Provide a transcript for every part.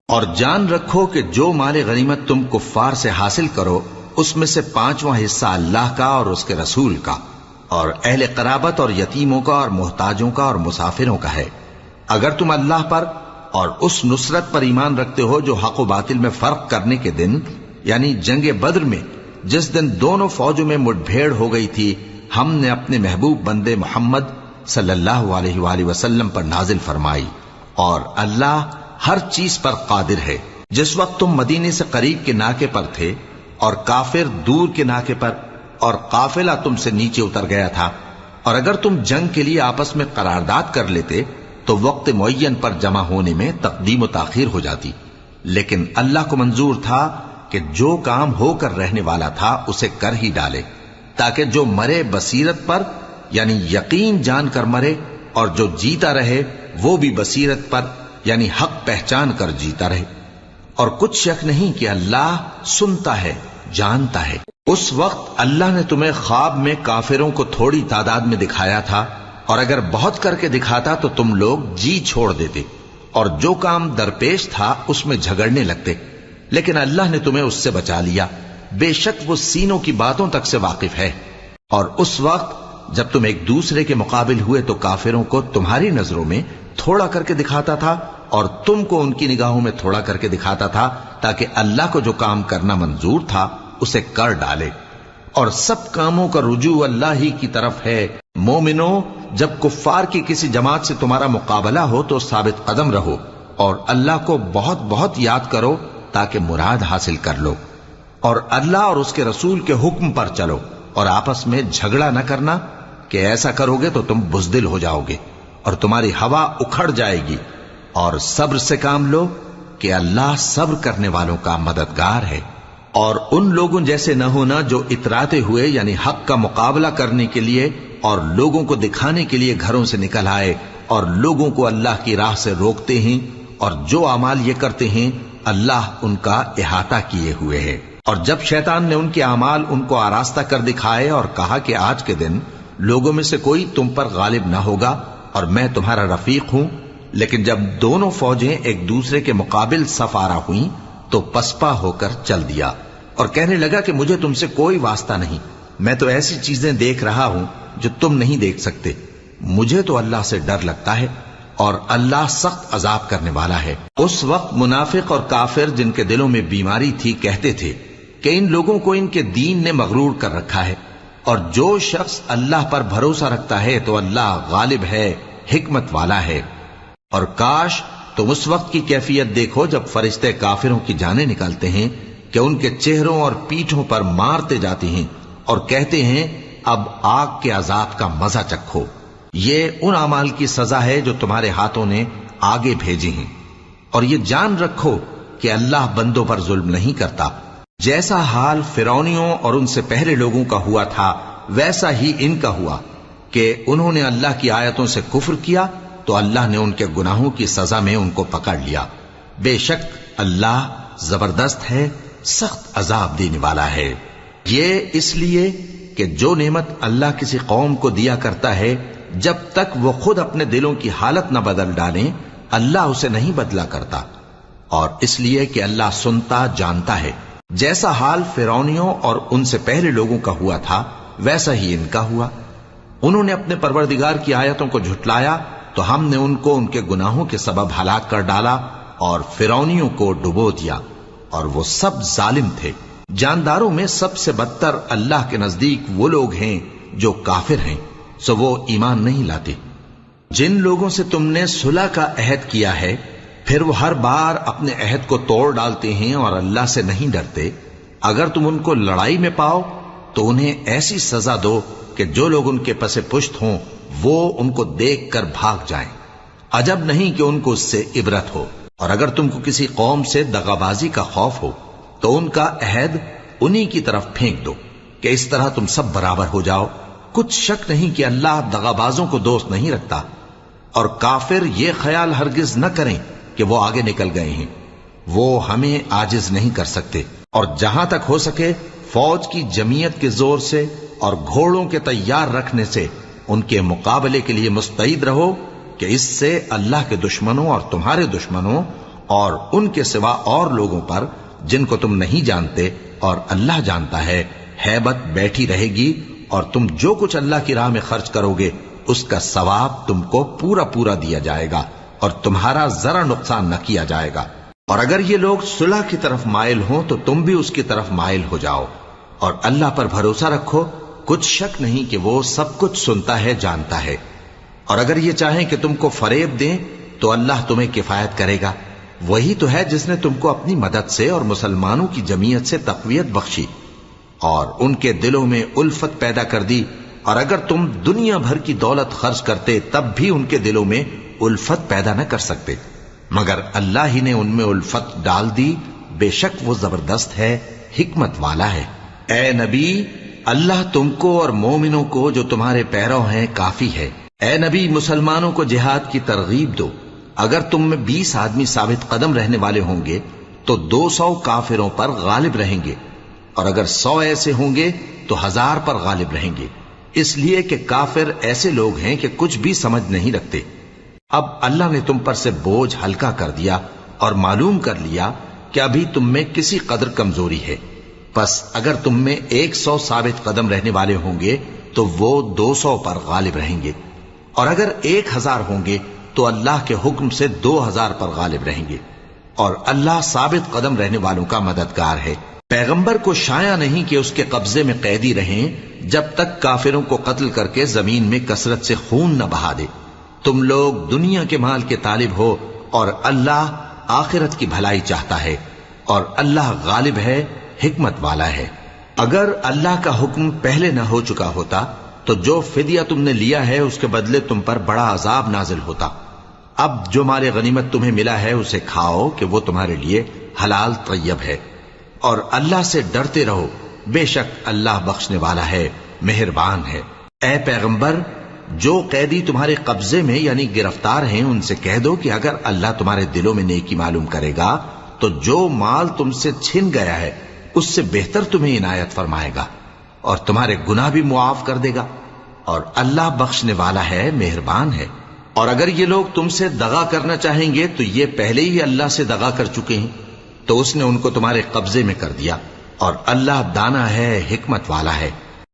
اور جان رکھو کہ جو مال غنیمت تم کفار سے حاصل کرو اس میں سے 5واں حصہ اللہ کا اور اس کے رسول کا اور اہل قرابت اور یتیموں کا اور محتاجوں کا اور مسافروں کا ہے، اگر تم اللہ پر اور اس نصرت پر ایمان رکھتے ہو جو حق و باطل میں فرق کرنے کے دن یعنی جنگ بدر میں جس دن دونوں فوجوں میں مٹ بھیڑ ہو گئی تھی ہم نے اپنے محبوب بندے محمد صلی اللہ علیہ وآلہ وسلم پر نازل فرمائی، اور اللہ ہر چیز پر قادر ہے۔ جس وقت تم مدینے سے قریب کے ناکے پر تھے اور کافر دور کے ناکے پر اور قافلہ تم سے نیچے اتر گیا تھا، اور اگر تم جنگ کے لیے آپس میں قرارداد کر لیتے تو وقت معین پر جمع ہونے میں تقدیم و تاخیر ہو جاتی، لیکن اللہ کو منظور تھا کہ جو کام ہو کر رہنے والا تھا اسے کر ہی ڈالے، تاکہ جو مرے بصیرت پر یعنی یقین جان کر مرے، اور جو جیتا رہے وہ بھی بصیرت پر یعنی حق پہچان کر جیتا رہے۔ اور کچھ شک نہیں کہ اللہ سنتا ہے، جانتا ہے۔ اس وقت اللہ نے تمہیں خواب میں کافروں کو تھوڑی تعداد میں دکھایا تھا، اور اگر بہت کر کے دکھاتا تو تم لوگ جی چھوڑ دیتے اور جو کام درپیش تھا اس میں جھگڑنے لگتے، لیکن اللہ نے تمہیں اس سے بچا لیا، بے شک وہ سینوں کی باتوں تک سے واقف ہے۔ اور اس وقت جب تم ایک دوسرے کے مقابل ہوئے تو کافروں کو تمہاری نظروں میں تھوڑا کر کے دکھاتا تھا اور تم کو ان کی نگاہوں میں تھوڑا کر کے دکھاتا تھا، تاکہ اللہ کو جو کام کرنا منظور تھا اسے کر ڈالے، اور سب کاموں کا رجوع اللہ ہی کی طرف ہے۔ مومنو، جب کفار کی کسی جماعت سے تمہارا مقابلہ ہو تو ثابت قدم رہو اور اللہ کو بہت بہت یاد کرو تاکہ مراد حاصل کر لو، اور اللہ اور اس کے رسول کے حکم پر چلو، اور آپس میں جھگڑا نہ کرنا کہ ایسا کرو گے تو تم بزدل ہو جاؤ گے اور تمہاری ہوا اکھڑ جائے گی، اور صبر سے کام لو کہ اللہ صبر کرنے والوں کا مددگار ہے۔ اور ان لوگوں جیسے نہ ہونا جو اتراتے ہوئے یعنی حق کا مقابلہ کرنے کے لیے اور لوگوں کو دکھانے کے لیے گھروں سے نکل آئے اور لوگوں کو اللہ کی راہ سے روکتے ہیں، اور جو اعمال یہ کرتے ہیں اللہ ان کا احاطہ کیے ہوئے ہے۔ اور جب شیطان نے ان کے اعمال ان کو آراستہ کر دکھائے اور کہا کہ آج کے دن لوگوں میں سے کوئی تم پر غالب نہ ہوگا اور میں تمہارا رفیق ہوں، لیکن جب دونوں فوجیں ایک دوسرے کے مقابل صف آرا ہوئیں تو پسپا ہو کر چل دیا اور کہنے لگا کہ مجھے تم سے کوئی واسطہ نہیں، میں تو ایسی چیزیں دیکھ رہا ہوں جو تم نہیں دیکھ سکتے، مجھے تو اللہ سے ڈر لگتا ہے اور اللہ سخت عذاب کرنے والا ہے۔ اس وقت منافق اور کافر جن کے دلوں میں بیماری تھی کہتے تھے کہ ان لوگوں کو ان کے دین نے مغرور کر رکھا ہے، اور جو شخص اللہ پر بھروسہ رکھتا ہے تو اللہ غالب ہے، حکمت والا ہے۔ اور کاش تم اس وقت کی کیفیت دیکھو جب فرشتے کافروں کی جانیں نکالتے ہیں کہ ان کے چہروں اور پیٹھوں پر مارتے جاتے ہیں اور کہتے ہیں اب آگ کے عذاب کا مزہ چکھو، یہ ان اعمال کی سزا ہے جو تمہارے ہاتھوں نے آگے بھیجی ہیں۔ اور یہ جان رکھو کہ اللہ بندوں پر ظلم نہیں کرتا، جیسا حال فرعونیوں اور ان سے پہلے لوگوں کا ہوا تھا ویسا ہی ان کا ہوا کہ انہوں نے اللہ کی آیتوں سے کفر کیا تو اللہ نے ان کے گناہوں کی سزا میں ان کو پکڑ لیا، بے شک اللہ زبردست ہے، سخت عذاب دینے والا ہے۔ یہ اس لیے کہ جو نعمت اللہ کسی قوم کو دیا کرتا ہے جب تک وہ خود اپنے دلوں کی حالت نہ بدل ڈالیں اللہ اسے نہیں بدلا کرتا، اور اس لیے کہ اللہ سنتا جانتا ہے۔ جیسا حال فرعونیوں اور ان سے پہلے لوگوں کا ہوا تھا ویسا ہی ان کا ہوا، انہوں نے اپنے پروردگار کی آیتوں کو جھٹلایا تو ہم نے ان کو ان کے گناہوں کے سبب ہلاک کر ڈالا اور فرعونیوں کو ڈبو دیا، اور وہ سب ظالم تھے۔ جانداروں میں سب سے بدتر اللہ کے نزدیک وہ لوگ ہیں جو کافر ہیں، سو وہ ایمان نہیں لاتے۔ جن لوگوں سے تم نے صلح کا عہد کیا ہے پھر وہ ہر بار اپنے عہد کو توڑ ڈالتے ہیں اور اللہ سے نہیں ڈرتے، اگر تم ان کو لڑائی میں پاؤ تو انہیں ایسی سزا دو کہ جو لوگ ان کے پس پشت ہوں وہ ان کو دیکھ کر بھاگ جائیں، عجب نہیں کہ ان کو اس سے عبرت ہو۔ اور اگر تم کو کسی قوم سے دغابازی کا خوف ہو تو ان کا عہد انہی کی طرف پھینک دو کہ اس طرح تم سب برابر ہو جاؤ، کچھ شک نہیں کہ اللہ دغابازوں کو دوست نہیں رکھتا۔ اور کافر یہ خیال ہرگز نہ کریں کہ وہ آگے نکل گئے ہیں، وہ ہمیں عاجز نہیں کر سکتے۔ اور جہاں تک ہو سکے فوج کی جمعیت کے زور سے اور گھوڑوں کے تیار رکھنے سے ان کے مقابلے کے لیے مستعد رہو کہ اس سے اللہ کے دشمنوں اور تمہارے دشمنوں اور ان کے سوا اور لوگوں پر جن کو تم نہیں جانتے اور اللہ جانتا ہے ہیبت بیٹھی رہے گی، اور تم جو کچھ اللہ کی راہ میں خرچ کرو گے اس کا ثواب تم کو پورا پورا دیا جائے گا اور تمہارا ذرا نقصان نہ کیا جائے گا۔ اور اگر یہ لوگ صلح کی طرف مائل ہوں تو تم بھی اس کی طرف مائل ہو جاؤ، اور اللہ پر بھروسہ رکھو، کچھ شک نہیں کہ وہ سب کچھ سنتا ہے، جانتا ہے۔ اور اگر یہ چاہیں کہ تم کو فریب دیں تو اللہ تمہیں کفایت کرے گا، وہی تو ہے جس نے تم کو اپنی مدد سے اور مسلمانوں کی جمعیت سے تقویت بخشی اور ان کے دلوں میں الفت پیدا کر دی، اور اگر تم دنیا بھر کی دولت خرچ کرتے تب بھی ان کے دلوں میں الفت پیدا نہ کر سکتے، مگر اللہ ہی نے ان میں الفت ڈال دی، بے شک وہ زبردست ہے، حکمت والا ہے۔ اے نبی، اللہ تم کو اور مومنوں کو جو تمہارے پیرو ہیں کافی ہے۔ اے نبی، مسلمانوں کو جہاد کی ترغیب دو۔ اگر تم میں 20 آدمی ثابت قدم رہنے والے ہوں گے تو 200 کافروں پر غالب رہیں گے، اور اگر 100 ایسے ہوں گے تو 1000 پر غالب رہیں گے، اس لیے کہ کافر ایسے لوگ ہیں کہ کچھ بھی سمجھ نہیں رکھتے۔ اب اللہ نے تم پر سے بوجھ ہلکا کر دیا اور معلوم کر لیا کہ ابھی تم میں کسی قدر کمزوری ہے، پس اگر تم میں 100 ثابت قدم رہنے والے ہوں گے تو وہ 200 پر غالب رہیں گے، اور اگر 1000 ہوں گے تو اللہ کے حکم سے 2000 پر غالب رہیں گے، اور اللہ ثابت قدم رہنے والوں کا مددگار ہے۔ پیغمبر کو شایع نہیں کہ اس کے قبضے میں قیدی رہیں جب تک کافروں کو قتل کر کے زمین میں کثرت سے خون نہ بہا دے۔ تم لوگ دنیا کے مال کے طالب ہو اور اللہ آخرت کی بھلائی چاہتا ہے، اور اللہ غالب ہے، حکمت والا ہے۔ اگر اللہ کا حکم پہلے نہ ہو چکا ہوتا تو جو فدیہ تم نے لیا ہے اس کے بدلے تم پر بڑا عذاب نازل ہوتا۔ اب جو مال غنیمت تمہیں ملا ہے اسے کھاؤ کہ وہ تمہارے لیے حلال طیب ہے، اور اللہ سے ڈرتے رہو، بے شک اللہ بخشنے والا ہے، مہربان ہے۔ اے پیغمبر، جو قیدی تمہارے قبضے میں یعنی گرفتار ہیں ان سے کہہ دو کہ اگر اللہ تمہارے دلوں میں نیکی معلوم کرے گا تو جو مال تم سے چھن گیا ہے اس سے بہتر تمہیں عنایت فرمائے گا اور تمہارے گناہ بھی معاف کر دے گا، اور اللہ بخشنے والا ہے، مہربان ہے۔ اور اگر یہ لوگ تم سے دغا کرنا چاہیں گے تو یہ پہلے ہی اللہ سے دغا کر چکے ہیں، تو اس نے ان کو تمہارے قبضے میں کر دیا، اور اللہ دانا ہے، حکمت والا ہے۔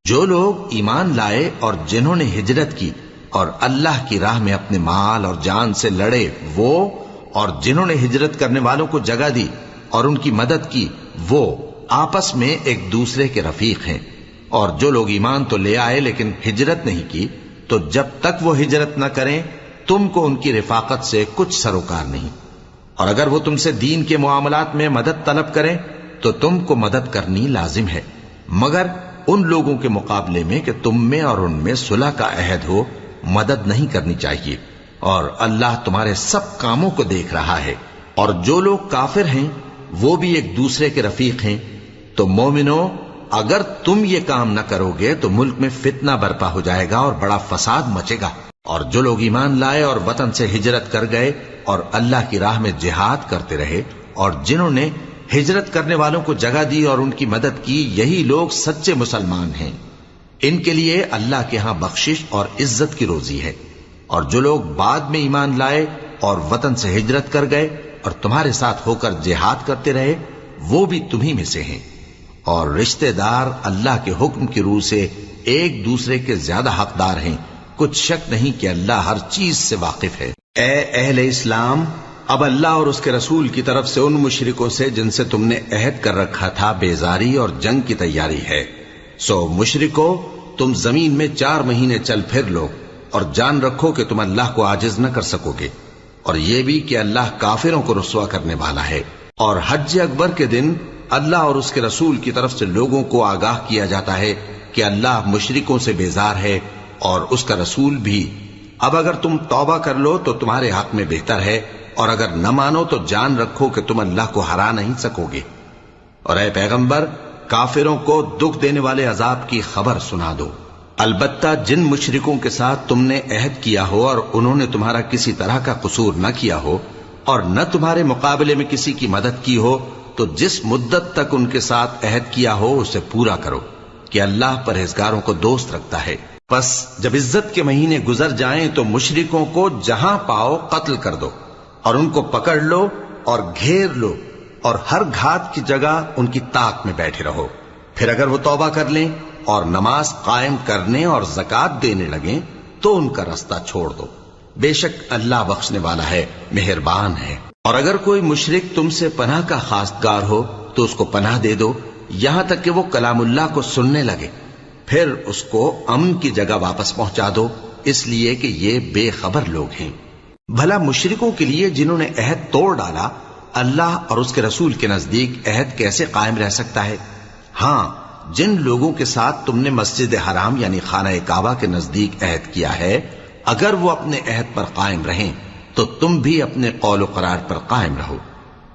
جو لوگ ایمان لائے اور جنہوں نے ہجرت کی اور اللہ کی راہ میں اپنے مال اور جان سے لڑے، وہ اور جنہوں نے ہجرت کرنے والوں کو جگہ دی اور ان کی مدد کی، وہ آپس میں ایک دوسرے کے رفیق ہیں۔ اور جو لوگ ایمان تو لے آئے لیکن ہجرت نہیں کی، تو جب تک وہ ہجرت نہ کریں تم کو ان کی رفاقت سے کچھ سروکار نہیں، اور اگر وہ تم سے دین کے معاملات میں مدد طلب کریں تو تم کو مدد کرنی لازم ہے، مگر ان لوگوں کے مقابلے میں کہ تم میں اور ان میں صلح کا عہد ہو مدد نہیں کرنی چاہیے، اور اللہ تمہارے سب کاموں کو دیکھ رہا ہے۔ اور جو لوگ کافر ہیں وہ بھی ایک دوسرے کے رفیق ہیں۔ تو مومنو، اگر تم یہ کام نہ کرو گے تو ملک میں فتنہ برپا ہو جائے گا اور بڑا فساد مچے گا۔ اور جو لوگ ایمان لائے اور وطن سے ہجرت کر گئے اور اللہ کی راہ میں جہاد کرتے رہے، اور جنہوں نے ہجرت کرنے والوں کو جگہ دی اور ان کی مدد کی، یہی لوگ سچے مسلمان ہیں، ان کے لیے اللہ کے ہاں بخشش اور عزت کی روزی ہے۔ اور جو لوگ بعد میں ایمان لائے اور وطن سے ہجرت کر گئے اور تمہارے ساتھ ہو کر جہاد کرتے رہے، وہ بھی تمہیں میں سے ہیں، اور رشتہ دار اللہ کے حکم کی روح سے ایک دوسرے کے زیادہ حقدار ہیں، کچھ شک نہیں کہ اللہ ہر چیز سے واقف ہے۔ اے اہل اسلام، اب اللہ اور اس کے رسول کی طرف سے ان مشرکوں سے جن سے تم نے عہد کر رکھا تھا بیزاری اور جنگ کی تیاری ہے، سو مشرکو تم زمین میں 4 مہینے چل پھر لو اور جان رکھو کہ تم اللہ کو عاجز نہ کر سکو گے، اور یہ بھی کہ اللہ کافروں کو رسوا کرنے والا ہے۔ اور حج اکبر کے دن اللہ اور اس کے رسول کی طرف سے لوگوں کو آگاہ کیا جاتا ہے کہ اللہ مشرکوں سے بیزار ہے اور اس کا رسول بھی۔ اب اگر تم توبہ کر لو تو تمہارے حق میں بہتر ہے، اور اگر نہ مانو تو جان رکھو کہ تم اللہ کو ہرا نہیں سکو گے۔ اور اے پیغمبر، کافروں کو دکھ دینے والے عذاب کی خبر سنا دو۔ البتہ جن مشرکوں کے ساتھ تم نے عہد کیا ہو اور انہوں نے تمہارا کسی طرح کا قصور نہ کیا ہو اور نہ تمہارے مقابلے میں کسی کی مدد کی ہو، تو جس مدت تک ان کے ساتھ عہد کیا ہو اسے پورا کرو، کہ اللہ پرہیزگاروں کو دوست رکھتا ہے۔ پس جب عزت کے مہینے گزر جائیں تو مشرکوں کو جہاں پاؤ قتل کر دو، اور ان کو پکڑ لو اور گھیر لو اور ہر گھات کی جگہ ان کی طاق میں بیٹھے رہو. پھر اگر وہ توبہ کر لیں اور نماز قائم کرنے اور زکات دینے لگیں تو ان کا رستہ چھوڑ دو. بے شک اللہ بخشنے والا ہے، مہربان ہے. اور اگر کوئی مشرک تم سے پناہ کا خواستگار ہو تو اس کو پناہ دے دو یہاں تک کہ وہ کلام اللہ کو سننے لگے. پھر اس کو امن کی جگہ واپس پہنچا دو، اس لیے کہ یہ بے خبر لوگ ہیں. بھلا مشرکوں کے لیے جنہوں نے عہد توڑ ڈالا اللہ اور اس کے رسول کے نزدیک عہد کیسے قائم رہ سکتا ہے؟ ہاں، جن لوگوں کے ساتھ تم نے مسجد حرام یعنی خانہ کعبہ کے نزدیک عہد کیا ہے، اگر وہ اپنے عہد پر قائم رہیں تو تم بھی اپنے قول و قرار پر قائم رہو.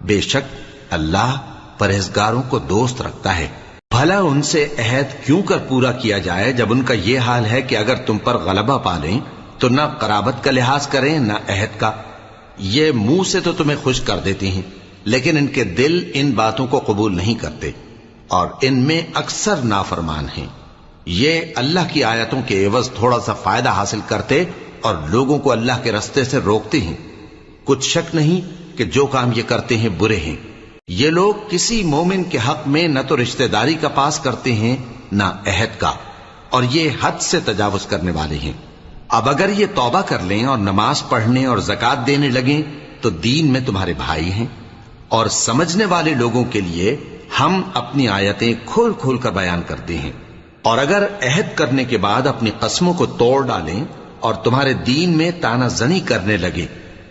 بے شک اللہ پرہیزگاروں کو دوست رکھتا ہے. بھلا ان سے عہد کیوں کر پورا کیا جائے جب ان کا یہ حال ہے کہ اگر تم پر غلبہ پالیں تو نہ قرابت کا لحاظ کریں نہ عہد کا. یہ منہ سے تو تمہیں خوش کر دیتی ہیں لیکن ان کے دل ان باتوں کو قبول نہیں کرتے اور ان میں اکثر نافرمان ہیں. یہ اللہ کی آیتوں کے عوض تھوڑا سا فائدہ حاصل کرتے اور لوگوں کو اللہ کے رستے سے روکتے ہیں. کچھ شک نہیں کہ جو کام یہ کرتے ہیں برے ہیں. یہ لوگ کسی مومن کے حق میں نہ تو رشتہ داری کا پاس کرتے ہیں نہ عہد کا، اور یہ حد سے تجاوز کرنے والے ہیں. اب اگر یہ توبہ کر لیں اور نماز پڑھنے اور زکات دینے لگیں تو دین میں تمہارے بھائی ہیں. اور سمجھنے والے لوگوں کے لیے ہم اپنی آیتیں کھول کھول کر بیان کرتے ہیں. اور اگر عہد کرنے کے بعد اپنی قسموں کو توڑ ڈالیں اور تمہارے دین میں تانا زنی کرنے لگے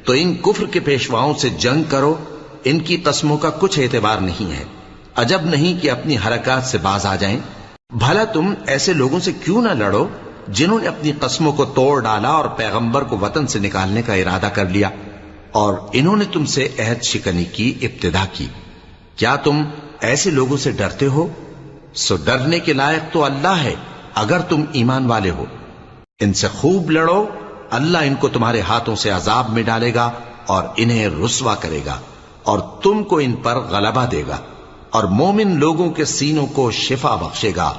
تو ان کفر کے پیشواؤں سے جنگ کرو. ان کی قسموں کا کچھ اعتبار نہیں ہے. عجب نہیں کہ اپنی حرکات سے باز آ جائیں. بھلا تم ایسے لوگوں سے کیوں نہ لڑو جنہوں نے اپنی قسموں کو توڑ ڈالا اور پیغمبر کو وطن سے نکالنے کا ارادہ کر لیا اور انہوں نے تم سے عہد شکنی کی ابتدا کی. کیا تم ایسے لوگوں سے ڈرتے ہو؟ سو ڈرنے کے لائق تو اللہ ہے اگر تم ایمان والے ہو. ان سے خوب لڑو، اللہ ان کو تمہارے ہاتھوں سے عذاب میں ڈالے گا اور انہیں رسوا کرے گا اور تم کو ان پر غلبہ دے گا اور مومن لوگوں کے سینوں کو شفا بخشے گا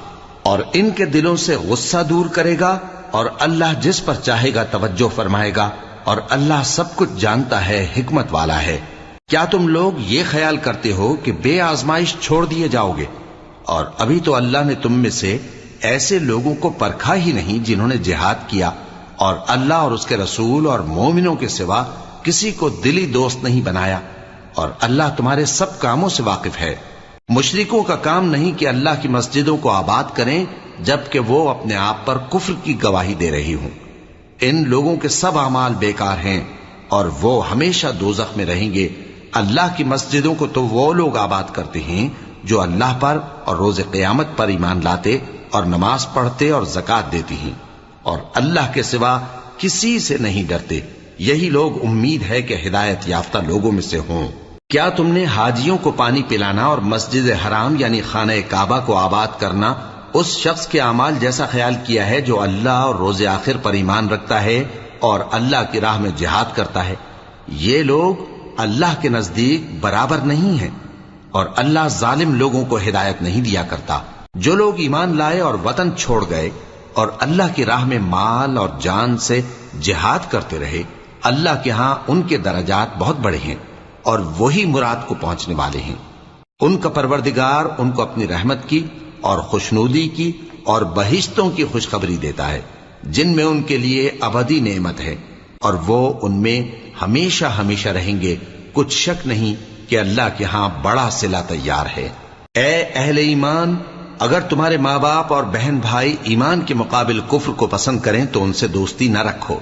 اور ان کے دلوں سے غصہ دور کرے گا اور اللہ جس پر چاہے گا توجہ فرمائے گا اور اللہ سب کچھ جانتا ہے، حکمت والا ہے. کیا تم لوگ یہ خیال کرتے ہو کہ بے آزمائش چھوڑ دیے جاؤ گے؟ اور ابھی تو اللہ نے تم میں سے ایسے لوگوں کو پرکھا ہی نہیں جنہوں نے جہاد کیا اور اللہ اور اس کے رسول اور مومنوں کے سوا کسی کو دلی دوست نہیں بنایا. اور اللہ تمہارے سب کاموں سے واقف ہے. مشرکوں کا کام نہیں کہ اللہ کی مسجدوں کو آباد کریں جبکہ وہ اپنے آپ پر کفر کی گواہی دے رہی ہوں. ان لوگوں کے سب اعمال بیکار ہیں اور وہ ہمیشہ دوزخ میں رہیں گے. اللہ کی مسجدوں کو تو وہ لوگ آباد کرتے ہیں جو اللہ پر اور روز قیامت پر ایمان لاتے اور نماز پڑھتے اور زکات دیتی ہیں اور اللہ کے سوا کسی سے نہیں ڈرتے. یہی لوگ امید ہے کہ ہدایت یافتہ لوگوں میں سے ہوں. کیا تم نے حاجیوں کو پانی پلانا اور مسجد حرام یعنی خانہ کعبہ کو آباد کرنا اس شخص کے اعمال جیسا خیال کیا ہے جو اللہ اور روز آخر پر ایمان رکھتا ہے اور اللہ کی راہ میں جہاد کرتا ہے؟ یہ لوگ اللہ کے نزدیک برابر نہیں ہیں اور اللہ ظالم لوگوں کو ہدایت نہیں دیا کرتا. جو لوگ ایمان لائے اور وطن چھوڑ گئے اور اللہ کی راہ میں مال اور جان سے جہاد کرتے رہے، اللہ کے ہاں ان کے درجات بہت بڑے ہیں اور وہی مراد کو پہنچنے والے ہیں. ان کا پروردگار ان کو اپنی رحمت کی اور خوشنودی کی اور بہشتوں کی خوشخبری دیتا ہے جن میں ان کے لیے ابدی نعمت ہے اور وہ ان میں ہمیشہ ہمیشہ رہیں گے. کچھ شک نہیں کہ اللہ کے ہاں بڑا صلہ تیار ہے. اے اہل ایمان، اگر تمہارے ماں باپ اور بہن بھائی ایمان کے مقابل کفر کو پسند کریں تو ان سے دوستی نہ رکھو،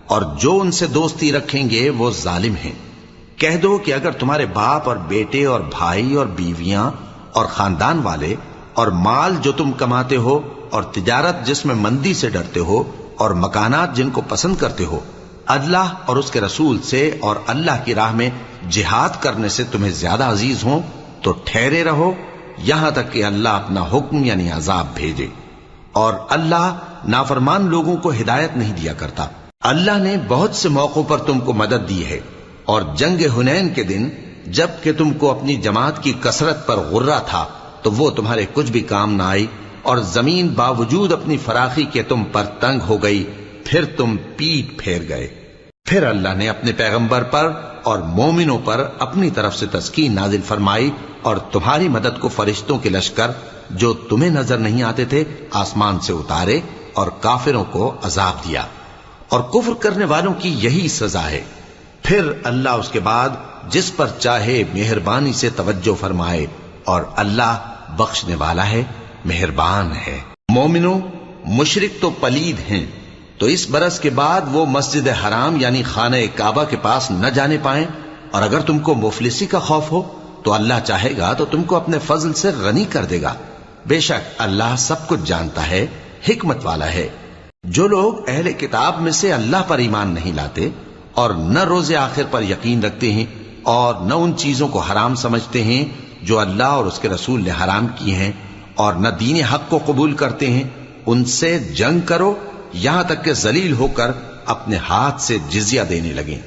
اور جو ان سے دوستی رکھیں گے وہ ظالم ہیں. کہہ دو کہ اگر تمہارے باپ اور بیٹے اور بھائی اور بیویاں اور خاندان والے اور مال جو تم کماتے ہو اور تجارت جس میں مندی سے ڈرتے ہو اور مکانات جن کو پسند کرتے ہو اللہ اور اس کے رسول سے اور اللہ کی راہ میں جہاد کرنے سے تمہیں زیادہ عزیز ہوں تو ٹھہرے رہو یہاں تک کہ اللہ اپنا حکم یعنی عذاب بھیجے. اور اللہ نافرمان لوگوں کو ہدایت نہیں دیا کرتا. اللہ نے بہت سے موقعوں پر تم کو مدد دی ہے، اور جنگ حنین کے دن جب کہ تم کو اپنی جماعت کی کثرت پر غرہ تھا تو وہ تمہارے کچھ بھی کام نہ آئی اور زمین باوجود اپنی فراخی کے تم پر تنگ ہو گئی، پھر تم پیٹ پھیر گئے. پھر اللہ نے اپنے پیغمبر پر اور مومنوں پر اپنی طرف سے تسکین نازل فرمائی اور تمہاری مدد کو فرشتوں کے لشکر جو تمہیں نظر نہیں آتے تھے آسمان سے اتارے اور کافروں کو عذاب دیا، اور کفر کرنے والوں کی یہی سزا ہے۔ پھر اللہ اس کے بعد جس پر چاہے مہربانی سے توجہ فرمائے، اور اللہ بخشنے والا ہے، مہربان ہے۔ مومنوں، مشرک تو پلید ہیں، تو اس برس کے بعد وہ مسجد حرام یعنی خانہ کعبہ کے پاس نہ جانے پائیں، اور اگر تم کو مفلسی کا خوف ہو تو اللہ چاہے گا تو تم کو اپنے فضل سے غنی کر دے گا۔ بے شک اللہ سب کچھ جانتا ہے، حکمت والا ہے۔ جو لوگ اہل کتاب میں سے اللہ پر ایمان نہیں لاتے اور نہ روز آخر پر یقین رکھتے ہیں اور نہ ان چیزوں کو حرام سمجھتے ہیں جو اللہ اور اس کے رسول نے حرام کی ہیں، اور نہ دین حق کو قبول کرتے ہیں، ان سے جنگ کرو یہاں تک کہ ذلیل ہو کر اپنے ہاتھ سے جزیہ دینے لگیں۔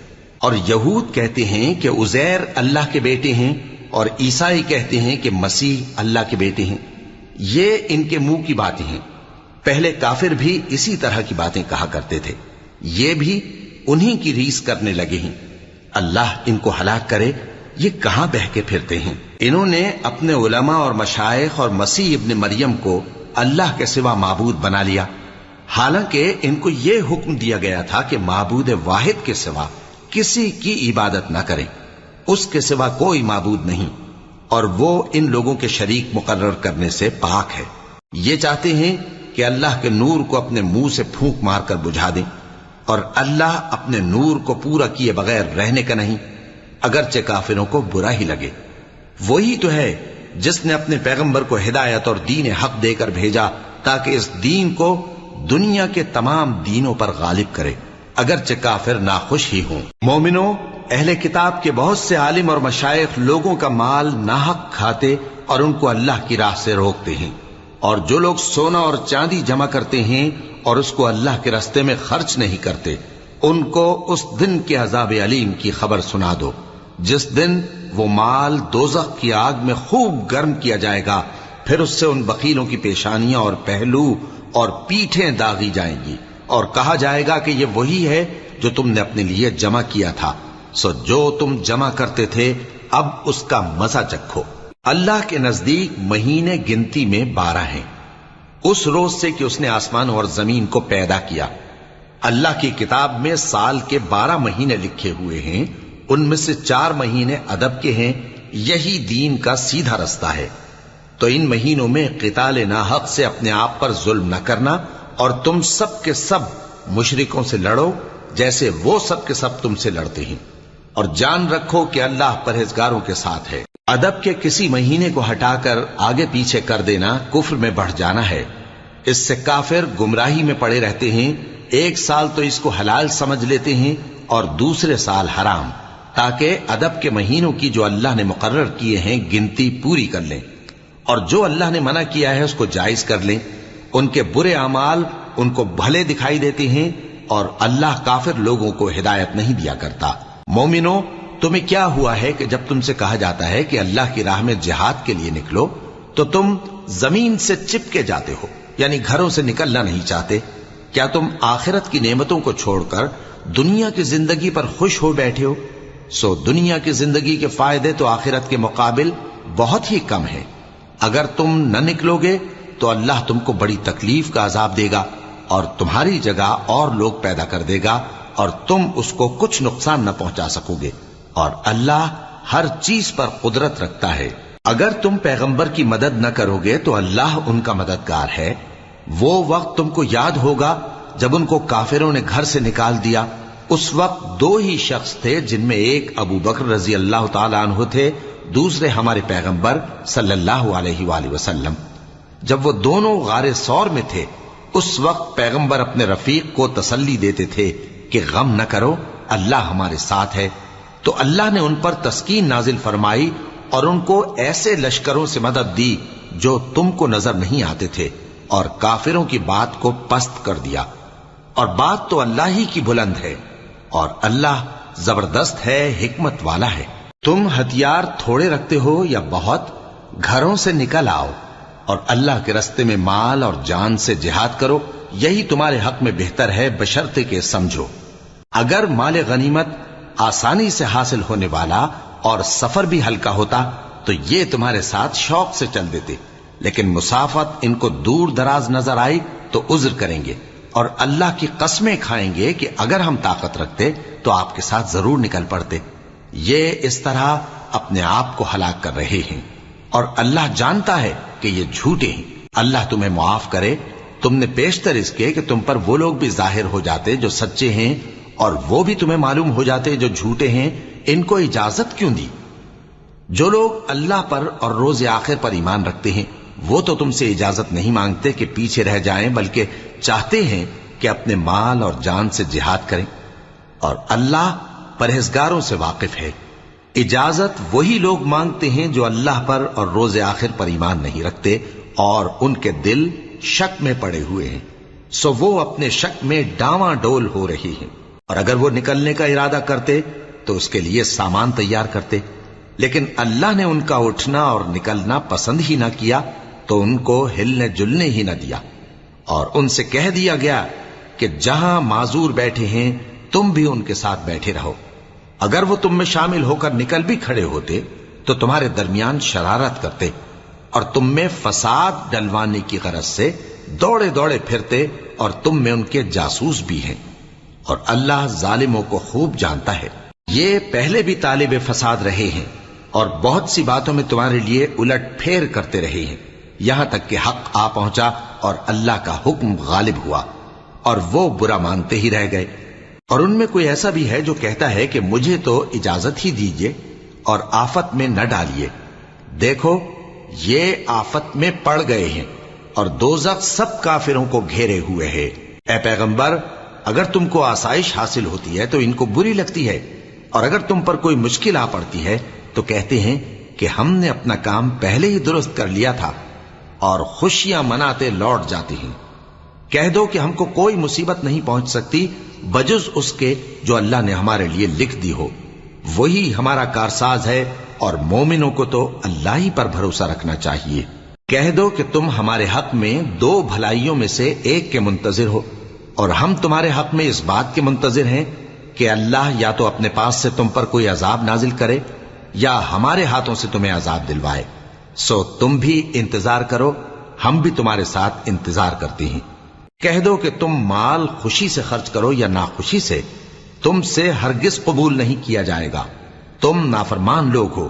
اور یہود کہتے ہیں کہ عزیر اللہ کے بیٹے ہیں، اور عیسائی کہتے ہیں کہ مسیح اللہ کے بیٹے ہیں۔ یہ ان کے منہ کی باتیں ہیں، پہلے کافر بھی اسی طرح کی باتیں کہا کرتے تھے، یہ بھی انہی کی ریس کرنے لگے ہیں۔ اللہ ان کو ہلاک کرے، یہ کہاں بہہ کے پھرتے ہیں۔ انہوں نے اپنے علماء اور مشائخ اور مسیح ابن مریم کو اللہ کے سوا معبود بنا لیا، حالانکہ ان کو یہ حکم دیا گیا تھا کہ معبود واحد کے سوا کسی کی عبادت نہ کریں، اس کے سوا کوئی معبود نہیں، اور وہ ان لوگوں کے شریک مقرر کرنے سے پاک ہے۔ یہ چاہتے ہیں کہ اللہ کے نور کو اپنے منہ سے پھونک مار کر بجھا دیں، اور اللہ اپنے نور کو پورا کیے بغیر رہنے کا نہیں، اگرچہ کافروں کو برا ہی لگے۔ وہی تو ہے جس نے اپنے پیغمبر کو ہدایت اور دین حق دے کر بھیجا تاکہ اس دین کو دنیا کے تمام دینوں پر غالب کرے، اگرچہ کافر ناخوش ہی ہوں۔ مومنوں، اہل کتاب کے بہت سے عالم اور مشائخ لوگوں کا مال ناحق کھاتے اور ان کو اللہ کی راہ سے روکتے ہیں، اور جو لوگ سونا اور چاندی جمع کرتے ہیں اور اس کو اللہ کے راستے میں خرچ نہیں کرتے، ان کو اس دن کے عذاب علیم کی خبر سنا دو، جس دن وہ مال دوزخ کی آگ میں خوب گرم کیا جائے گا، پھر اس سے ان بخیلوں کی پیشانیاں اور پہلو اور پیٹھیں داغی جائیں گی، اور کہا جائے گا کہ یہ وہی ہے جو تم نے اپنے لیے جمع کیا تھا، سو جو تم جمع کرتے تھے اب اس کا مزہ چکھو۔ اللہ کے نزدیک مہینے گنتی میں 12 ہیں، اس روز سے کہ اس نے آسمان اور زمین کو پیدا کیا۔ اللہ کی کتاب میں سال کے 12 مہینے لکھے ہوئے ہیں، ان میں سے 4 مہینے ادب کے ہیں، یہی دین کا سیدھا رستہ ہے۔ تو ان مہینوں میں قتال ناحق سے اپنے آپ پر ظلم نہ کرنا، اور تم سب کے سب مشرکوں سے لڑو جیسے وہ سب کے سب تم سے لڑتے ہیں، اور جان رکھو کہ اللہ پرہیزگاروں کے ساتھ ہے۔ ادب کے کسی مہینے کو ہٹا کر آگے پیچھے کر دینا کفر میں بڑھ جانا ہے، اس سے کافر گمراہی میں پڑے رہتے ہیں۔ ایک سال تو اس کو حلال سمجھ لیتے ہیں اور دوسرے سال حرام، تاکہ ادب کے مہینوں کی جو اللہ نے مقرر کیے ہیں گنتی پوری کر لیں، اور جو اللہ نے منع کیا ہے اس کو جائز کر لیں۔ ان کے برے اعمال ان کو بھلے دکھائی دیتے ہیں، اور اللہ کافر لوگوں کو ہدایت نہیں دیا کرتا۔ مومنوں، تمہیں کیا ہوا ہے کہ جب تم سے کہا جاتا ہے کہ اللہ کی راہ میں جہاد کے لیے نکلو تو تم زمین سے چپکے جاتے ہو، یعنی گھروں سے نکلنا نہیں چاہتے؟ کیا تم آخرت کی نعمتوں کو چھوڑ کر دنیا کی زندگی پر خوش ہو بیٹھے ہو؟ سو دنیا کی زندگی کے فائدے تو آخرت کے مقابل بہت ہی کم ہیں۔ اگر تم نہ نکلو گے تو اللہ تم کو بڑی تکلیف کا عذاب دے گا، اور تمہاری جگہ اور لوگ پیدا کر دے گا، اور تم اس کو کچھ نقصان نہ پہنچا سکو گے، اور اللہ ہر چیز پر قدرت رکھتا ہے۔ اگر تم پیغمبر کی مدد نہ کرو گے تو اللہ ان کا مددگار ہے۔ وہ وقت تم کو یاد ہوگا جب ان کو کافروں نے گھر سے نکال دیا، اس وقت 2 ہی شخص تھے، جن میں ایک ابو بکر رضی اللہ تعالی عنہ تھے، دوسرے ہمارے پیغمبر صلی اللہ علیہ وآلہ وسلم۔ جب وہ دونوں غار ثور میں تھے، اس وقت پیغمبر اپنے رفیق کو تسلی دیتے تھے کہ غم نہ کرو، اللہ ہمارے ساتھ ہے۔ تو اللہ نے ان پر تسکین نازل فرمائی اور ان کو ایسے لشکروں سے مدد دی جو تم کو نظر نہیں آتے تھے، اور کافروں کی بات کو پست کر دیا۔ اور بات تو اللہ ہی کی بلند ہے، اور اللہ زبردست ہے، حکمت والا ہے۔ تم ہتھیار تھوڑے رکھتے ہو یا بہت، گھروں سے نکل آؤ اور اللہ کے راستے میں مال اور جان سے جہاد کرو، یہی تمہارے حق میں بہتر ہے، بشرطے کہ سمجھو۔ اگر مال غنیمت آسانی سے حاصل ہونے والا اور سفر بھی ہلکا ہوتا تو یہ تمہارے ساتھ شوق سے چل دیتے، لیکن مسافت ان کو دور دراز نظر آئی تو عذر کریں گے، اور اللہ کی قسمیں کھائیں گے کہ اگر ہم طاقت رکھتے تو آپ کے ساتھ ضرور نکل پڑتے۔ یہ اس طرح اپنے آپ کو ہلاک کر رہے ہیں، اور اللہ جانتا ہے کہ یہ جھوٹے ہیں۔ اللہ تمہیں معاف کرے، تم نے پیشتر اس کے کہ تم پر وہ لوگ بھی ظاہر ہو جاتے جو سچے ہیں، اور وہ بھی تمہیں معلوم ہو جاتے جو جھوٹے ہیں۔ ان کو اجازت کیوں دی؟ جو لوگ اللہ پر اور روز آخر پر ایمان رکھتے ہیں وہ تو تم سے اجازت نہیں مانگتے کہ پیچھے رہ جائیں، بلکہ چاہتے ہیں کہ اپنے مال اور جان سے جہاد کریں، اور اللہ پرہیزگاروں سے واقف ہے۔ اجازت وہی لوگ مانگتے ہیں جو اللہ پر اور روز آخر پر ایمان نہیں رکھتے اور ان کے دل شک میں پڑے ہوئے ہیں، سو وہ اپنے شک میں ڈاواں ڈول ہو رہی ہیں۔ اور اگر وہ نکلنے کا ارادہ کرتے تو اس کے لیے سامان تیار کرتے، لیکن اللہ نے ان کا اٹھنا اور نکلنا پسند ہی نہ کیا تو ان کو ہلنے جلنے ہی نہ دیا، اور ان سے کہہ دیا گیا کہ جہاں معذور بیٹھے ہیں تم بھی ان کے ساتھ بیٹھے رہو۔ اگر وہ تم میں شامل ہو کر نکل بھی کھڑے ہوتے تو تمہارے درمیان شرارت کرتے اور تم میں فساد ڈلوانے کی غرض سے دوڑے دوڑے پھرتے، اور تم میں ان کے جاسوس بھی ہیں، اور اللہ ظالموں کو خوب جانتا ہے۔ یہ پہلے بھی طالب فساد رہے ہیں اور بہت سی باتوں میں تمہارے لیے الٹ پھیر کرتے رہے ہیں، یہاں تک کہ حق آ پہنچا اور اللہ کا حکم غالب ہوا، اور وہ برا مانتے ہی رہ گئے۔ اور ان میں کوئی ایسا بھی ہے جو کہتا ہے کہ مجھے تو اجازت ہی دیجئے اور آفت میں نہ ڈالیے۔ دیکھو یہ آفت میں پڑ گئے ہیں، اور دوزخ سب کافروں کو گھیرے ہوئے ہے۔ اے پیغمبر، اگر تم کو آسائش حاصل ہوتی ہے تو ان کو بری لگتی ہے، اور اگر تم پر کوئی مشکل آ پڑتی ہے تو کہتے ہیں کہ ہم نے اپنا کام پہلے ہی درست کر لیا تھا، اور خوشیاں مناتے لوٹ جاتی ہیں۔ کہہ دو کہ ہم کو کوئی مصیبت نہیں پہنچ سکتی بجز اس کے جو اللہ نے ہمارے لیے لکھ دی ہو، وہی ہمارا کارساز ہے، اور مومنوں کو تو اللہ ہی پر بھروسہ رکھنا چاہیے۔ کہہ دو کہ تم ہمارے حق میں دو بھلائیوں میں سے ایک کے منتظر ہو، اور ہم تمہارے حق میں اس بات کے منتظر ہیں کہ اللہ یا تو اپنے پاس سے تم پر کوئی عذاب نازل کرے یا ہمارے ہاتھوں سے تمہیں عذاب دلوائے، سو تم بھی انتظار کرو، ہم بھی تمہارے ساتھ انتظار کرتے ہیں۔ کہہ دو کہ تم مال خوشی سے خرچ کرو یا ناخوشی سے، تم سے ہرگز قبول نہیں کیا جائے گا، تم نافرمان لوگ ہو،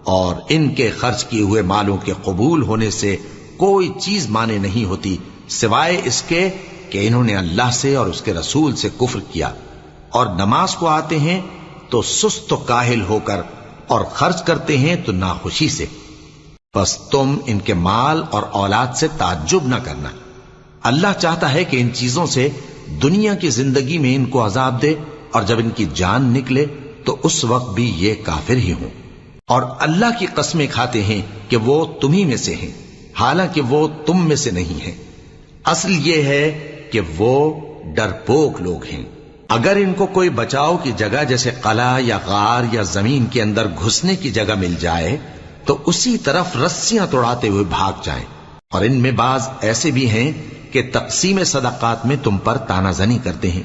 اور ان کے خرچ کیے ہوئے مالوں کے قبول ہونے سے کوئی چیز مانے نہیں ہوتی سوائے اس کے کہ انہوں نے اللہ سے اور اس کے رسول سے کفر کیا، اور نماز کو آتے ہیں تو سست و کاہل ہو کر، اور خرچ کرتے ہیں تو ناخوشی سے۔ بس تم ان کے مال اور اولاد سے تعجب نہ کرنا، اللہ چاہتا ہے کہ ان چیزوں سے دنیا کی زندگی میں ان کو عذاب دے، اور جب ان کی جان نکلے تو اس وقت بھی یہ کافر ہی ہوں، اور اللہ کی قسمیں کھاتے ہیں کہ وہ تمہیں میں سے ہیں، حالانکہ وہ تم میں سے نہیں ہیں۔ اصل یہ ہے کہ وہ ڈرپوک لوگ ہیں۔ اگر ان کو کوئی بچاؤ کی جگہ جیسے قلعہ یا غار یا زمین کے اندر گھسنے کی جگہ مل جائے تو اسی طرف رسیاں توڑاتے ہوئے بھاگ جائیں، اور ان میں بعض ایسے بھی ہیں کہ تقسیم صدقات میں تم پر تانا زنی کرتے ہیں۔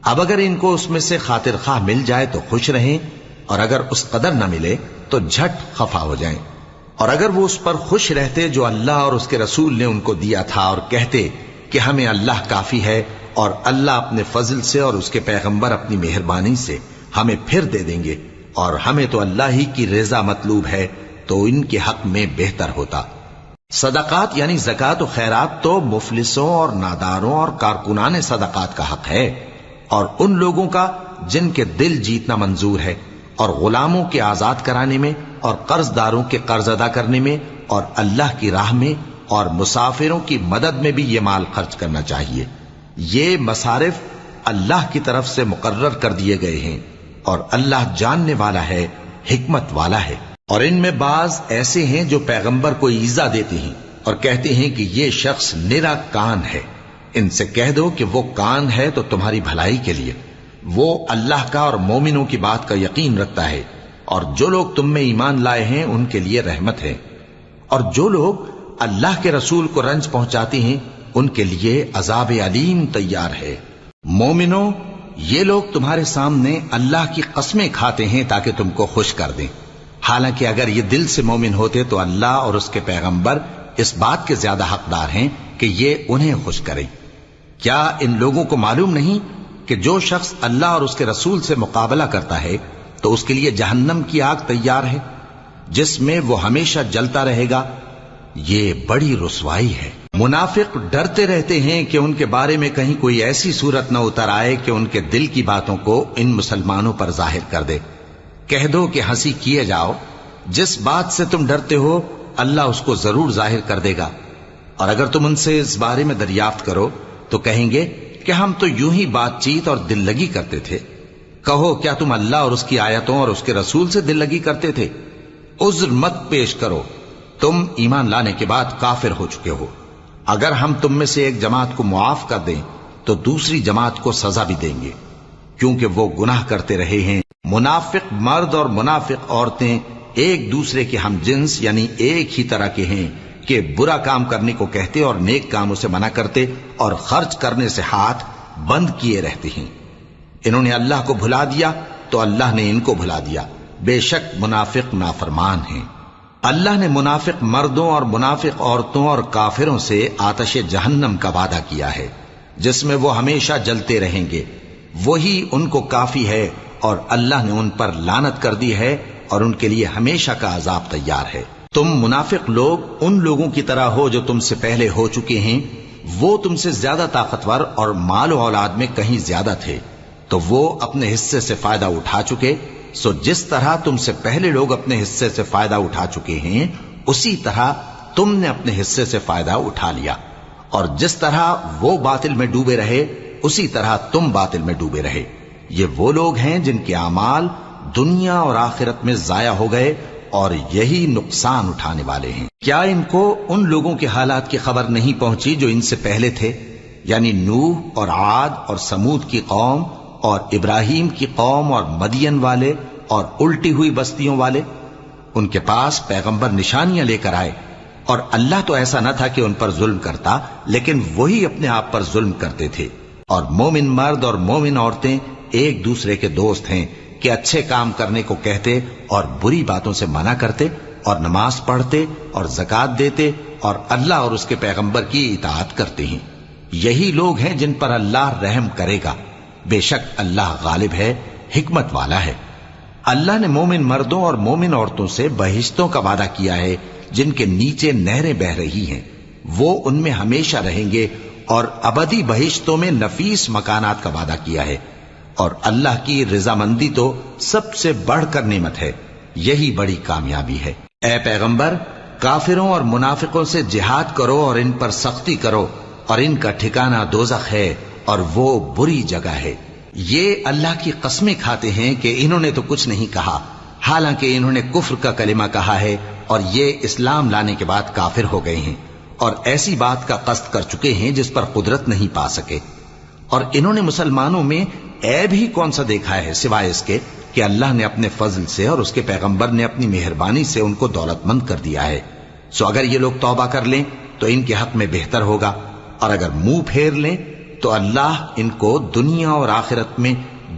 اب اگر ان کو اس میں سے خاطر خواہ مل جائے تو خوش رہیں، اور اگر اس قدر نہ ملے تو جھٹ خفا ہو جائیں، اور اگر وہ اس پر خوش رہتے جو اللہ اور اس کے رسول نے ان کو دیا تھا، اور کہتے کہ ہمیں اللہ کافی ہے، اور اللہ اپنے فضل سے اور اس کے پیغمبر اپنی مہربانی سے ہمیں پھر دے دیں گے، اور ہمیں تو اللہ ہی کی رضا مطلوب ہے، تو ان کے حق میں بہتر ہوتا۔ صدقات یعنی زکوٰۃ و خیرات تو مفلسوں اور ناداروں اور کارکنان صدقات کا حق ہے، اور ان لوگوں کا جن کے دل جیتنا منظور ہے، اور غلاموں کے آزاد کرانے میں، اور قرض داروں کے قرض ادا کرنے میں، اور اللہ کی راہ میں اور مسافروں کی مدد میں بھی یہ مال خرچ کرنا چاہیے۔ یہ مصارف اللہ کی طرف سے مقرر کر دیے گئے ہیں، اور اللہ جاننے والا ہے، حکمت والا ہے۔ اور ان میں بعض ایسے ہیں جو پیغمبر کو ایذا دیتے ہیں اور کہتے ہیں کہ یہ شخص نرا کان ہے۔ ان سے کہہ دو کہ وہ کان ہے تو تمہاری بھلائی کے لیے، وہ اللہ کا اور مومنوں کی بات کا یقین رکھتا ہے، اور جو لوگ تم میں ایمان لائے ہیں ان کے لیے رحمت ہے، اور جو لوگ اللہ کے رسول کو رنج پہنچاتے ہیں ان کے لیے عذاب علیم تیار ہے۔ مومنوں، یہ لوگ تمہارے سامنے اللہ کی قسمیں کھاتے ہیں تاکہ تم کو خوش کر دیں، حالانکہ اگر یہ دل سے مومن ہوتے تو اللہ اور اس کے پیغمبر اس بات کے زیادہ حقدار ہیں کہ یہ انہیں خوش کریں۔ کیا ان لوگوں کو معلوم نہیں کہ جو شخص اللہ اور اس کے رسول سے مقابلہ کرتا ہے تو اس کے لیے جہنم کی آگ تیار ہے جس میں وہ ہمیشہ جلتا رہے گا؟ یہ بڑی رسوائی ہے۔ منافق ڈرتے رہتے ہیں کہ ان کے بارے میں کہیں کوئی ایسی صورت نہ اتر آئے کہ ان کے دل کی باتوں کو ان مسلمانوں پر ظاہر کر دے۔ کہہ دو کہ ہنسی کیے جاؤ، جس بات سے تم ڈرتے ہو اللہ اس کو ضرور ظاہر کر دے گا، اور اگر تم ان سے اس بارے میں دریافت کرو تو کہیں گے کہ ہم تو یوں ہی بات چیت اور دل لگی کرتے تھے۔ کہو کیا تم اللہ اور اس کی آیتوں اور اس کے رسول سے دل لگی کرتے تھے؟ عذر مت پیش کرو، تم ایمان لانے کے بعد کافر ہو چکے ہو۔ اگر ہم تم میں سے ایک جماعت کو معاف کر دیں تو دوسری جماعت کو سزا بھی دیں گے، کیونکہ وہ گناہ کرتے رہے ہیں۔ منافق مرد اور منافق عورتیں ایک دوسرے کے ہم جنس یعنی ایک ہی طرح کے ہیں کہ برا کام کرنے کو کہتے اور نیک کاموں سے منع کرتے اور خرچ کرنے سے ہاتھ بند کیے رہتے ہیں۔ انہوں نے اللہ کو بھلا دیا تو اللہ نے ان کو بھلا دیا، بے شک منافق نافرمان ہیں۔ اللہ نے منافق مردوں اور منافق عورتوں اور کافروں سے آتش جہنم کا وعدہ کیا ہے جس میں وہ ہمیشہ جلتے رہیں گے، وہی ان کو کافی ہے، اور اللہ نے ان پر لعنت کر دی ہے اور ان کے لیے ہمیشہ کا عذاب تیار ہے۔ تم منافق لوگ ان لوگوں کی طرح ہو جو تم سے پہلے ہو چکے ہیں، وہ تم سے زیادہ طاقتور اور مال و اولاد میں کہیں زیادہ تھے، تو وہ اپنے حصے سے فائدہ اٹھا چکے، سو جس طرح تم سے پہلے لوگ اپنے حصے سے فائدہ اٹھا چکے ہیں اسی طرح تم نے اپنے حصے سے فائدہ اٹھا لیا، اور جس طرح وہ باطل میں ڈوبے رہے اسی طرح تم باطل میں ڈوبے رہے۔ یہ وہ لوگ ہیں جن کے اعمال دنیا اور آخرت میں ضائع ہو گئے اور یہی نقصان اٹھانے والے ہیں۔ کیا ان کو ان لوگوں کے حالات کی خبر نہیں پہنچی جو ان سے پہلے تھے، یعنی نوح اور عاد اور سمود کی قوم اور ابراہیم کی قوم اور مدین والے اور الٹی ہوئی بستیوں والے؟ ان کے پاس پیغمبر نشانیاں لے کر آئے، اور اللہ تو ایسا نہ تھا کہ ان پر ظلم کرتا، لیکن وہی اپنے آپ پر ظلم کرتے تھے۔ اور مومن مرد اور مومن عورتیں ایک دوسرے کے دوست ہیں کہ اچھے کام کرنے کو کہتے اور بری باتوں سے منع کرتے، اور نماز پڑھتے اور زکوٰۃ دیتے اور اللہ اور اس کے پیغمبر کی اطاعت کرتے ہیں۔ یہی لوگ ہیں جن پر اللہ رحم کرے گا، بے شک اللہ غالب ہے، حکمت والا ہے۔ اللہ نے مومن مردوں اور مومن عورتوں سے بہشتوں کا وعدہ کیا ہے جن کے نیچے نہریں بہ رہی ہیں، وہ ان میں ہمیشہ رہیں گے، اور ابدی بہشتوں میں نفیس مکانات کا وعدہ کیا ہے۔ اور اللہ کی رضامندی تو سب سے بڑھ کر نعمت ہے، یہی بڑی کامیابی ہے۔ اے پیغمبر، کافروں اور منافقوں سے جہاد کرو اور ان پر سختی کرو، اور ان کا ٹھکانہ دوزخ ہے اور وہ بری جگہ ہے۔ یہ اللہ کی قسمیں کھاتے ہیں کہ انہوں نے تو کچھ نہیں کہا، حالانکہ انہوں نے کفر کا کلمہ کہا ہے اور یہ اسلام لانے کے بعد کافر ہو گئے ہیں، اور ایسی بات کا قصد کر چکے ہیں جس پر قدرت نہیں پا سکے۔ اور انہوں نے مسلمانوں میں عیب ہی کون سا دیکھا ہے سوائے اس کے کہ اللہ نے اپنے فضل سے اور اس کے پیغمبر نے اپنی مہربانی سے ان کو دولت مند کر دیا ہے۔ سو اگر یہ لوگ توبہ کر لیں تو ان کے حق میں بہتر ہوگا، اور اگر منہ پھیر لیں تو اللہ ان کو دنیا اور آخرت میں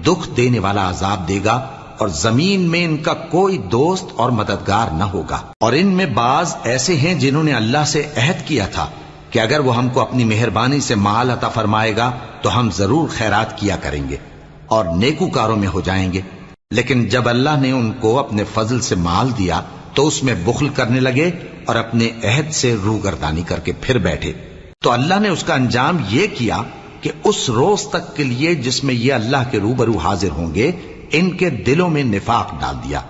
دکھ دینے والا عذاب دے گا، اور زمین میں ان کا کوئی دوست اور مددگار نہ ہوگا۔ اور ان میں بعض ایسے ہیں جنہوں نے اللہ سے عہد کیا تھا کہ اگر وہ ہم کو اپنی مہربانی سے مال عطا فرمائے گا تو ہم ضرور خیرات کیا کریں گے اور نیکوکاروں میں ہو جائیں گے، لیکن جب اللہ نے ان کو اپنے فضل سے مال دیا تو اس میں بخل کرنے لگے اور اپنے عہد سے روگردانی کر کے پھر بیٹھے۔ تو اللہ نے اس کا انجام یہ کیا کہ اس روز تک کے لیے جس میں یہ اللہ کے روبرو حاضر ہوں گے ان کے دلوں میں نفاق ڈال دیا،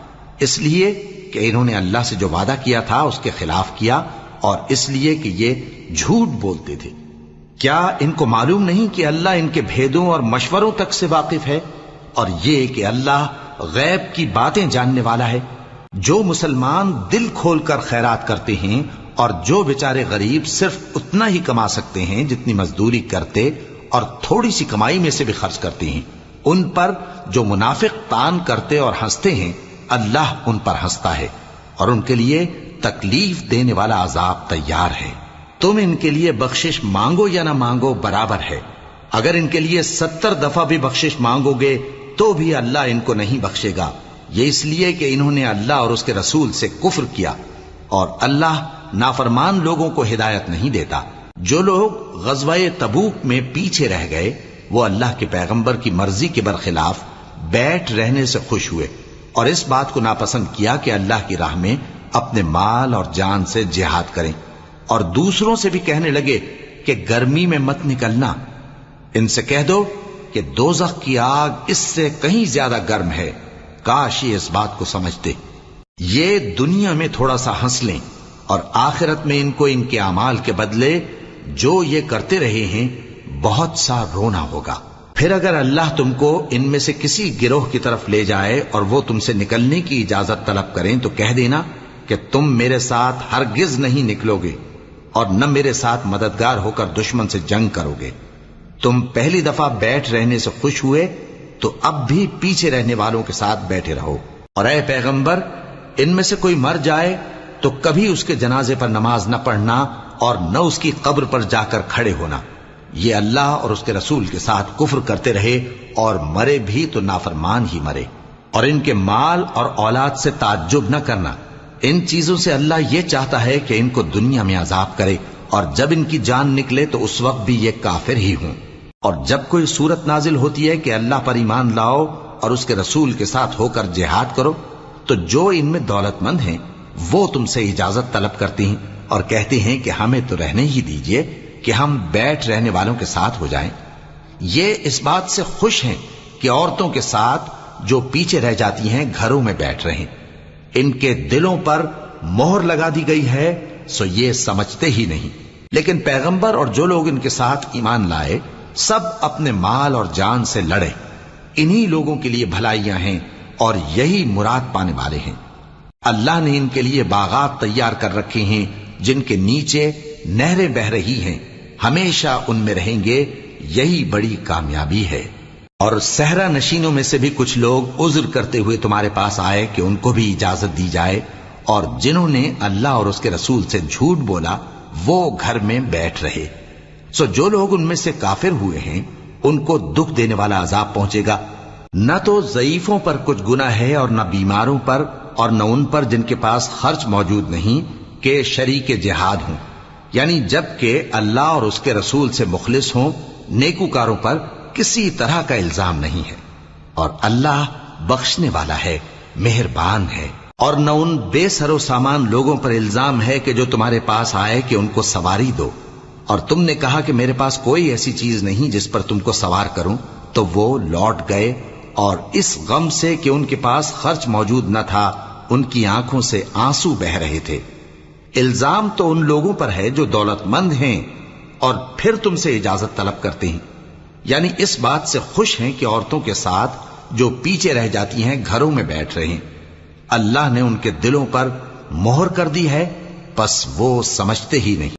اس لیے کہ انہوں نے اللہ سے جو وعدہ کیا تھا اس کے خلاف کیا، اور اس لیے کہ یہ جھوٹ بولتے تھے۔ کیا ان کو معلوم نہیں کہ اللہ ان کے بھیدوں اور مشوروں تک سے واقف ہے، اور یہ کہ اللہ غیب کی باتیں جاننے والا ہے؟ جو مسلمان دل کھول کر خیرات کرتے ہیں اور جو بیچارے غریب صرف اتنا ہی کما سکتے ہیں جتنی مزدوری کرتے اور تھوڑی سی کمائی میں سے بھی خرچ کرتے ہیں، ان پر جو منافق تان کرتے اور ہنستے ہیں اللہ ان پر ہنستا ہے، اور ان کے لیے تکلیف دینے والا عذاب تیار ہے۔ تم ان کے لیے بخشش مانگو یا نہ مانگو برابر ہے، اگر ان کے لیے 70 دفعہ بھی بخشش مانگو گے تو بھی اللہ ان کو نہیں بخشے گا، یہ اس لیے کہ انہوں نے اللہ اور اس کے رسول سے کفر کیا، اور اللہ نافرمان لوگوں کو ہدایت نہیں دیتا۔ جو لوگ غزوہ تبوک میں پیچھے رہ گئے وہ اللہ کے پیغمبر کی مرضی کے برخلاف بیٹھ رہنے سے خوش ہوئے اور اس بات کو ناپسند کیا کہ اللہ کی راہ میں اپنے مال اور جان سے جہاد کریں، اور دوسروں سے بھی کہنے لگے کہ گرمی میں مت نکلنا، ان سے کہہ دو کہ دوزخ کی آگ اس سے کہیں زیادہ گرم ہے، کاش یہ اس بات کو سمجھتے۔ یہ دنیا میں تھوڑا سا ہنس لیں اور آخرت میں ان کو ان کے اعمال کے بدلے جو یہ کرتے رہے ہیں بہت سا رونا ہوگا۔ پھر اگر اللہ تم کو ان میں سے کسی گروہ کی طرف لے جائے اور وہ تم سے نکلنے کی اجازت طلب کریں تو کہہ دینا کہ تم میرے ساتھ ہرگز نہیں نکلو گے اور نہ میرے ساتھ مددگار ہو کر دشمن سے جنگ کرو گے۔ تم پہلی دفعہ بیٹھ رہنے سے خوش ہوئے تو اب بھی پیچھے رہنے والوں کے ساتھ بیٹھے رہو، اور اے پیغمبر ان میں سے کوئی مر جائے تو کبھی اس کے جنازے پر نماز نہ پڑھنا اور نہ اس کی قبر پر جا کر کھڑے ہونا، یہ اللہ اور اس کے رسول کے ساتھ کفر کرتے رہے اور مرے بھی تو نافرمان ہی مرے۔ اور ان کے مال اور اولاد سے تعجب نہ کرنا، ان چیزوں سے اللہ یہ چاہتا ہے کہ ان کو دنیا میں عذاب کرے اور جب ان کی جان نکلے تو اس وقت بھی یہ کافر ہی ہوں۔ اور جب کوئی صورت نازل ہوتی ہے کہ اللہ پر ایمان لاؤ اور اس کے رسول کے ساتھ ہو کر جہاد کرو تو جو ان میں دولت مند ہیں وہ تم سے اجازت طلب کرتی ہیں اور کہتے ہیں کہ ہمیں تو رہنے ہی دیجئے کہ ہم بیٹھ رہنے والوں کے ساتھ ہو جائیں۔ یہ اس بات سے خوش ہیں کہ عورتوں کے ساتھ جو پیچھے رہ جاتی ہیں گھروں میں بیٹھ رہیں، ان کے دلوں پر مہر لگا دی گئی ہے سو یہ سمجھتے ہی نہیں۔ لیکن پیغمبر اور جو لوگ ان کے ساتھ ایمان لائے سب اپنے مال اور جان سے لڑے، انہی لوگوں کے لیے بھلائیاں ہیں اور یہی مراد پانے والے ہیں۔ اللہ نے ان کے لیے باغات تیار کر رکھے ہیں جن کے نیچے نہریں بہ رہی ہیں، ہمیشہ ان میں رہیں گے، یہی بڑی کامیابی ہے۔ اور صحرا نشینوں میں سے بھی کچھ لوگ عذر کرتے ہوئے تمہارے پاس آئے کہ ان کو بھی اجازت دی جائے، اور جنہوں نے اللہ اور اس کے رسول سے جھوٹ بولا وہ گھر میں بیٹھ رہے۔ سو جو لوگ ان میں سے کافر ہوئے ہیں ان کو دکھ دینے والا عذاب پہنچے گا، نہ تو ضعیفوں پر کچھ گناہ ہے اور نہ بیماروں پر اور نہ ان پر جن کے پاس خرچ موجود نہیں کہ شریک جہاد ہوں، یعنی جب کہ اللہ اور اس کے رسول سے مخلص ہوں، نیکوکاروں پر کسی طرح کا الزام نہیں ہے، اور اللہ بخشنے والا ہے، مہربان ہے۔ اور نہ ان بے سر و سامان لوگوں پر الزام ہے کہ جو تمہارے پاس آئے کہ ان کو سواری دو، اور تم نے کہا کہ میرے پاس کوئی ایسی چیز نہیں جس پر تم کو سوار کروں، تو وہ لوٹ گئے اور اس غم سے کہ ان کے پاس خرچ موجود نہ تھا ان کی آنکھوں سے آنسو بہ رہے تھے۔ الزام تو ان لوگوں پر ہے جو دولت مند ہیں اور پھر تم سے اجازت طلب کرتے ہیں، یعنی اس بات سے خوش ہیں کہ عورتوں کے ساتھ جو پیچھے رہ جاتی ہیں گھروں میں بیٹھ رہے ہیں۔ اللہ نے ان کے دلوں پر مہر کر دی ہے، پس وہ سمجھتے ہی نہیں۔